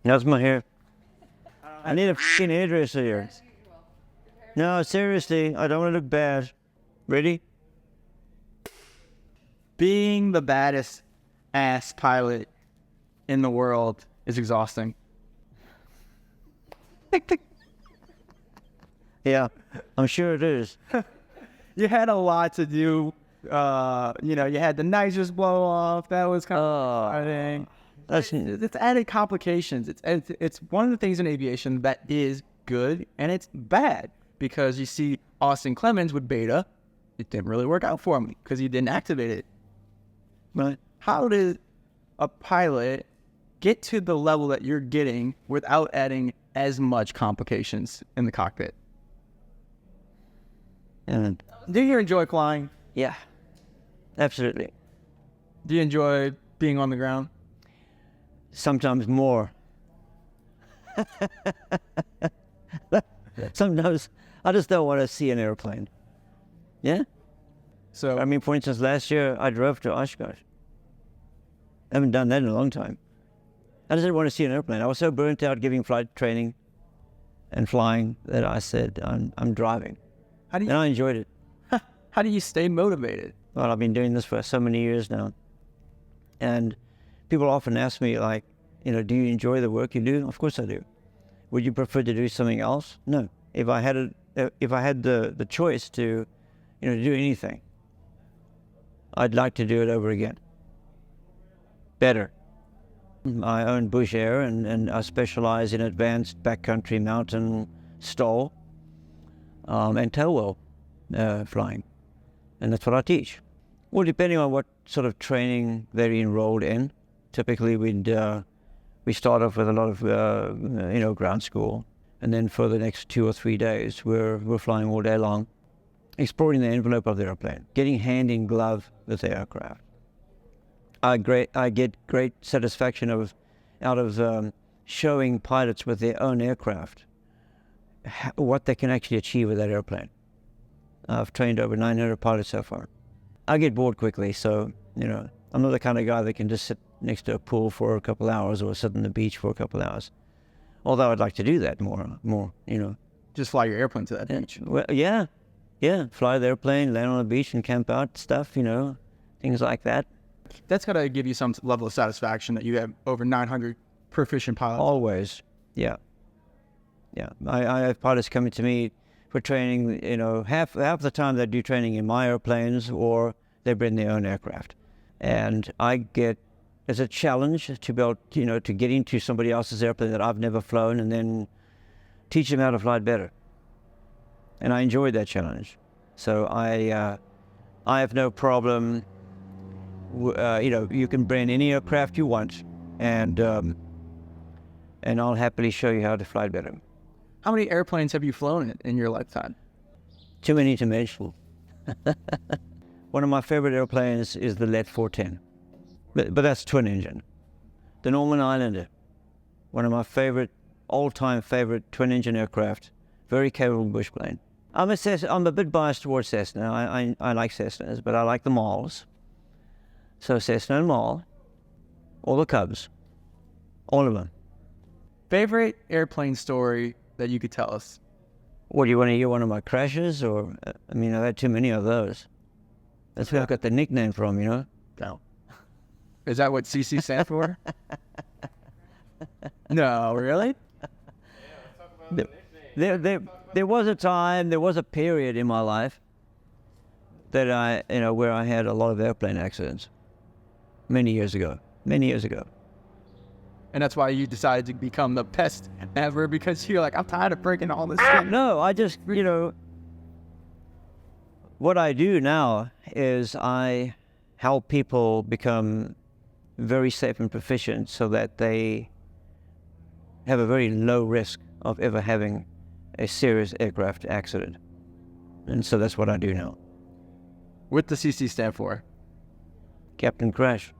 That's my hair. I need a f***ing hairdresser here. No, seriously, I don't want to look bad. Ready? Being the baddest ass pilot in the world is exhausting. Yeah, I'm sure it is. You had a lot to do. You had the nitrous blow off. That was kind of exciting. It's added complications. It's one of the things in aviation that is good and it's bad because you see Austin Clemens with Beta. It didn't really work out for him because he didn't activate it. Right. How did a pilot get to the level that you're getting without adding as much complications in the cockpit? And Do you enjoy flying? yeah, absolutely. Do you enjoy being on the ground? Sometimes more. Sometimes I just don't want to see an airplane. Yeah? So I mean, for instance, last year I drove to Oshkosh. I haven't done that in a long time. I just didn't want to see an airplane. I was so burnt out giving flight training and flying that I said, I'm driving. And I enjoyed it. How do you stay motivated? Well, I've been doing this for so many years now. And people often ask me, like, do you enjoy the work you do? Of course I do. Would you prefer to do something else? No. If I had the choice to, do anything, I'd like to do it over again. Better. I own Bush Air and I specialize in advanced backcountry mountain stall and tailwheel flying. And that's what I teach. Well, depending on what sort of training they're enrolled in, typically we start off with a lot of ground school, and then for the next 2 or 3 days we're flying all day long, exploring the envelope of the airplane, getting hand in glove with the aircraft. I get great satisfaction out of showing pilots with their own aircraft what they can actually achieve with that airplane. I've trained over 900 pilots so far. I get bored quickly, so I'm not the kind of guy that can just sit next to a pool for a couple hours or sit on the beach for a couple hours. Although I'd like to do that more. Just fly your airplane to that beach. Well, yeah, fly the airplane, land on the beach, and camp out stuff. Things like that. That's got to give you some level of satisfaction that you have over 900 proficient pilots. Always, yeah. I have pilots coming to me for training. Half the time they do training in my airplanes or they bring their own aircraft, and I get as a challenge to be able to get into somebody else's airplane that I've never flown and then teach them how to fly it better. And I enjoyed that challenge, so I have no problem. You can bring any aircraft you want, and I'll happily show you how to fly it better. How many airplanes have you flown in your lifetime? Too many to mention. One of my favorite airplanes is the Let 410, but that's twin engine. The Norman Islander, one of my all-time favorite twin engine aircraft, very capable bush plane. I'm a bit biased towards Cessna. I like Cessnas, but I like the Mals. So Cessna and Mal, all the Cubs, all of them. Favorite airplane story that you could tell us? What, do you want to hear one of my crashes? Or, I've had too many of those. That's where I got the nickname from, No. Is that what CC stands for? No, really? There was a period in my life that where I had a lot of airplane accidents. Many years ago. And that's why you decided to become the best ever, because you're like, I'm tired of breaking all this shit. No, I just, what I do now is I help people become very safe and proficient so that they have a very low risk of ever having a serious aircraft accident. And so that's what I do now. What does CC stand for? Captain Crash.